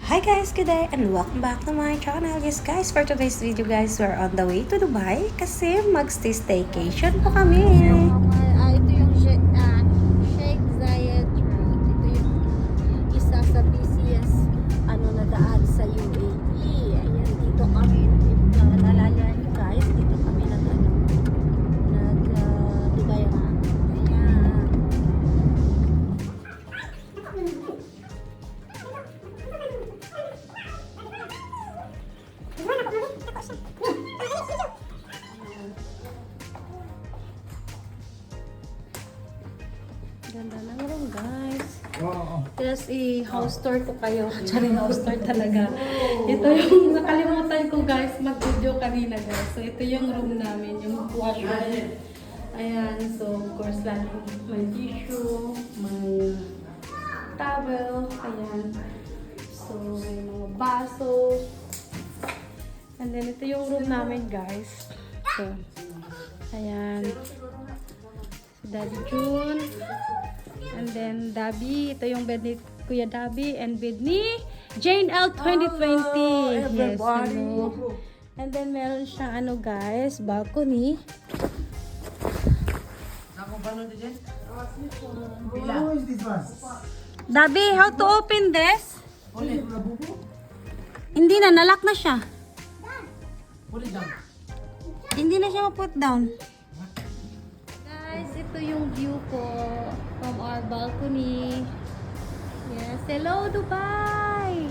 Hi guys, good day and welcome back to my channel. Yes guys, for today's video guys, we're on the way to Dubai kasi mag-staycation po kami. Ito yung Sheikh Zayed Road. Ito yung isa sa busiest na daan sa UAE. Ayan, dito kami, nalala niyo guys, dito kami Dubai nga. Ayan. Ganda ng room guys. Yes, i-house tour ko kayo. Actually, house tour talaga. Ito yung nakalimutan ko guys, mag-video kanina guys. So, ito yung room namin, yung washroom. Ayan, so of course, may tissue, may towel, ayan. So, may mga baso. And then, ito yung room namin guys. So, ayan. Si Daddy June. And then, Dabi. Ito yung bed ni Kuya Dabi. And bed ni Jane L 2020. Hello, everybody. Yes, hello. And then, meron siyang guys, balcony. Dabi, how to open this? Hindi na, nalock na siya. Hindi na siya ma-put down. Guys, ito yung view ko from our balcony. Yes, hello Dubai!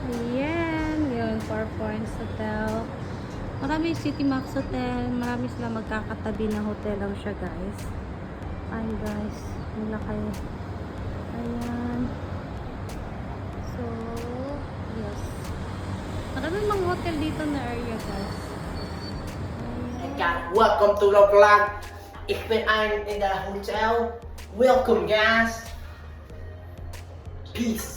Ayan, yun, 4 Points Hotel. Marami City Max Hotel, marami sila magkakatabi na hotel lang siya guys. Ayan guys, yung laki. Ayan. So, yes. Maraming mga hotel dito na area guys. Welcome to the vlog. Ich bin in the hotel. Welcome guys. Peace.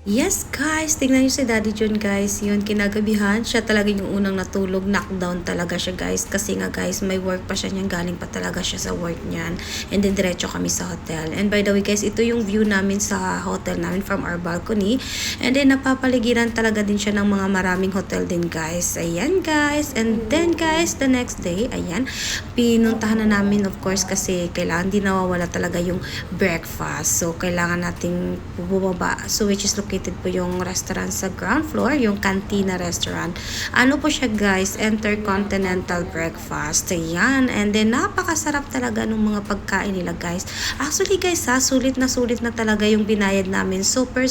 Yes guys, tingnan nyo si Daddy John guys, yun kinagabihan, siya talaga yung unang natulog, knockdown talaga siya guys, kasi nga guys, may work pa siya niyan, galing pa talaga siya sa work niyan, and then diretso kami sa hotel. And by the way guys, ito yung view namin sa hotel namin from our balcony, and then napapaligiran talaga din siya ng mga maraming hotel din guys. Ayan guys, and then guys, the next day, ayan, pinuntahan na namin of course kasi kailangan din nawawala talaga yung breakfast, so kailangan nating bumaba, so which is located po yung restaurant sa ground floor, yung Cantina Restaurant. Ano po siya guys, intercontinental breakfast. Ayan, and then napakasarap talaga ng mga pagkain nila guys. Actually guys sulit na talaga yung binayad namin. Super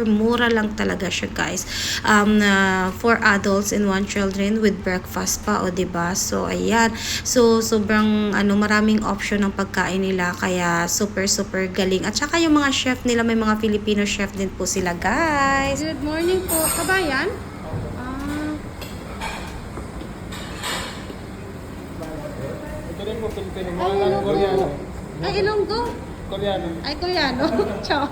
mura lang talaga siya guys. 4 adults and 1 children with breakfast pa, o diba? So ayan, so sobrang maraming option ng pagkain nila, kaya super galing. At saka yung mga chef nila, may mga Filipino chef din po sila guys. Good morning po, kabayan. Ito rin po Pilipino, Ay, Ilonggo. Koreano. Ay, Ilonggo. Koreano. Ay, Koreano. Ciao.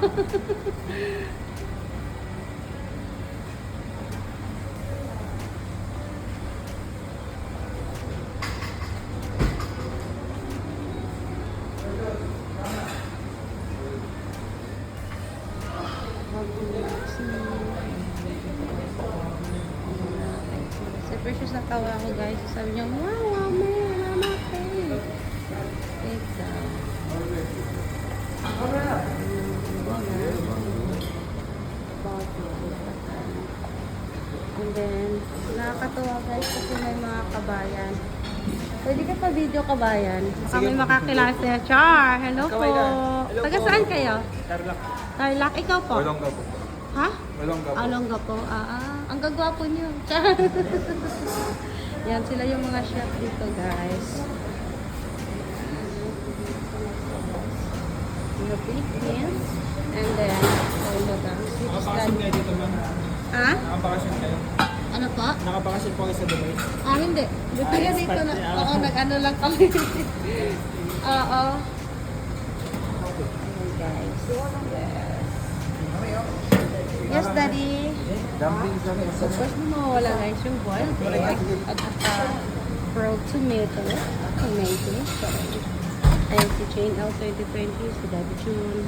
Si Precious natawa ako guys. Sabi niya, wow, mama, okay. Pizza. And then, nakakatawa guys kasi may mga kabayan. Pwede ka pa video kabayan. Baka may makakilala siya. Char! Hello po! Taga saan kayo? Tarlac. Tarlac, ikaw po? Olongga po. Ha? Olongga po. Alongga po. Ang gagwapo niyo. Char! Yan, sila yung mga chef dito guys. Yung Philippines. And then, Nakapakasyon kayo dito, ma'am? Ha? Nakapakasyon kayo? Ano po? Nakapakasyon po kayo sa Dubai? Hindi. Buti nga dito na. Oo, nag-ano lang kami. Oo. Ayan guys. Yes, Daddy. Dumpling sa rin. So, first mo mawala guys yung boiled egg at pearl tomato. So, ayun si Jane L 2020, si Daddy June.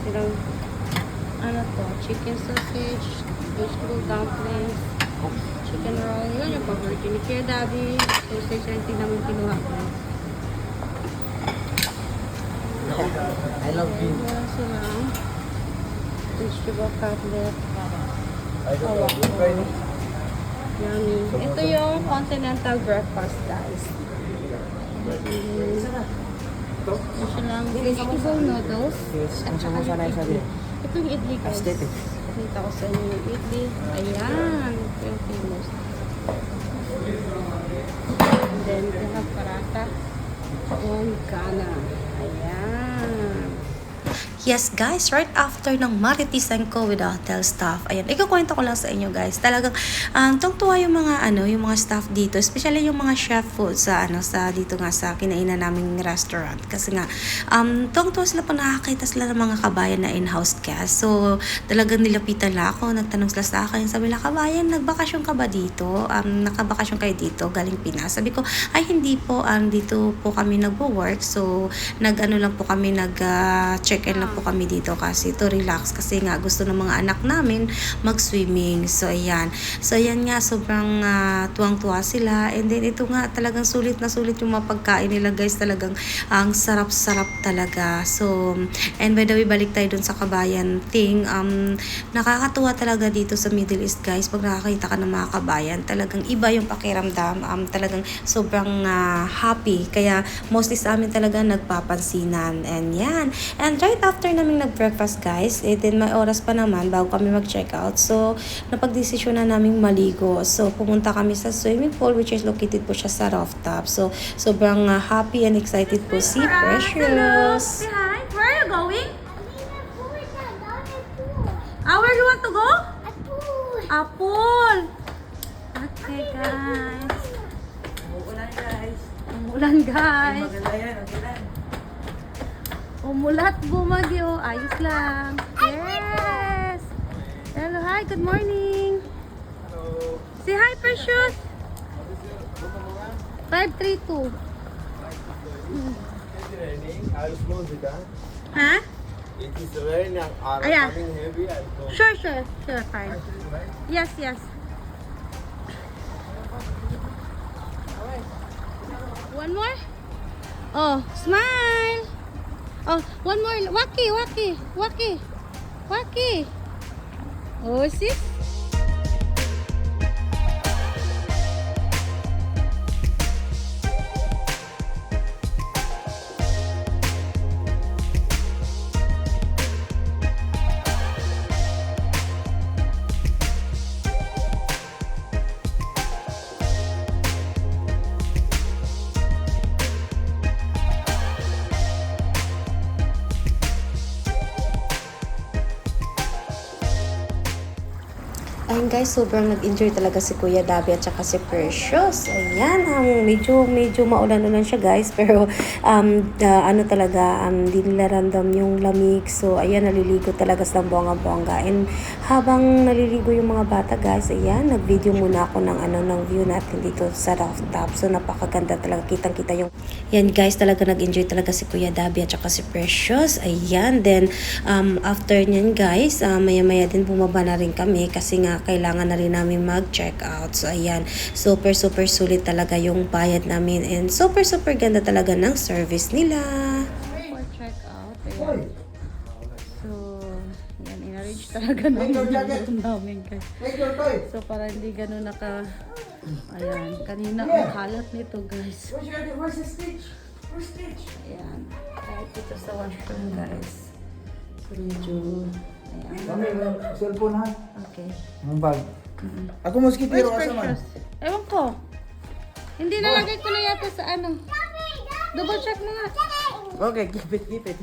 Silang, ano to, chicken sausage, vegetable dumplings, chicken roll. Yun yung paborito ni Kuya Daddy. Sausage yung tingnan mo kinuha ko. I love you. Meron silang vegetable cutlet. Yummy. Ito yung continental breakfast, guys. Ito silang vegetable noodles. At saka yung idli. Ito yung idli, guys. Nakita ko sa inyo yung idli. Ayan. Ito yung famous. And then, ito yung parata. And kana. Ayan. Yes guys, right after ng maritisan ko with the hotel staff, ayan, ikukwento ko lang sa inyo guys, talagang tungtuwa yung mga yung mga staff dito, especially yung mga chef food sa sa dito nga sa kinainan naming restaurant, kasi nga tungtuwa sila pag nakakita sila ng mga kabayan na in-house guest. So talagang nilapitan lang ako, nagtanong sila sa akin, sabi nila, kabayan, nagbakasyon ka ba dito? Nakabakasyon kayo dito galing Pinas? Sabi ko, ay hindi po, dito po kami nagwo-work, so lang po kami check-in lang po kami dito kasi to relax, kasi nga gusto ng mga anak namin mag-swimming. So ayan nga, sobrang tuwang-tuwa sila, and then ito nga talagang sulit na sulit yung mga pagkain nila guys, talagang ang sarap-sarap talaga. So and by the way, balik tayo dun sa kabayan thing, nakakatuwa talaga dito sa Middle East guys, pag nakakita ka ng mga kabayan, talagang iba yung pakiramdam, talagang sobrang happy, kaya mostly sa amin talaga nagpapansinan. And yan, and right after naming nag-breakfast guys, then may oras pa naman bago kami mag-check out. So napag-desisyon na naming maligo. So pumunta kami sa swimming pool, which is located po siya sa rooftop. So sobrang happy and excited po si Precious. Say hi. Where are you going? Where you want to go? A pool. Okay, guys. Umuulan, guys. Umulat, bumagyo. Ayos lang. Yes. Hello, hi. Good morning. Hello. Say hi, Precious. 532. It's raining. I'll close it. Huh? It is raining. Are Ayan. coming heavy. I'll close. Sure, fine. Yes. One more? Oh, smile. Oh, one more. Waki. Oh, see? Ayun guys, sobrang nag-enjoy talaga si Kuya Dabi at saka si Precious. Ayan, medyo maulan-ulan siya guys, pero di nila random yung lamig. So ayan, naliligo talaga sa bongga-bongga. And habang naliligo yung mga bata guys, ayan, nag-video muna ako ng view natin dito sa rooftop. So napakaganda talaga, kitang-kita yung yan guys, talaga nag-enjoy talaga si Kuya Dabi at saka si Precious. Ayan, then after nyan guys, maya-maya din bumaba na rin kami kasi nga kailangan na rin namin mag-check out. So ayan, super sulit talaga yung bayad namin, and super ganda talaga ng service nila. For check out. Ayan. So, yan, in-arrange talaga namin guys. So, para hindi ganun ayan, kanina ang kalat nito guys. Ayan, kahit dito sa washroom guys. So, medyo, ayan. Kami, cellphone ha? Okay. Ang bag. Ako mosquitero Where's ka sa man. Precious? Ewan ko. Hindi nalagay ko na yata sa ano. Double check mo nga. Okay, keep it.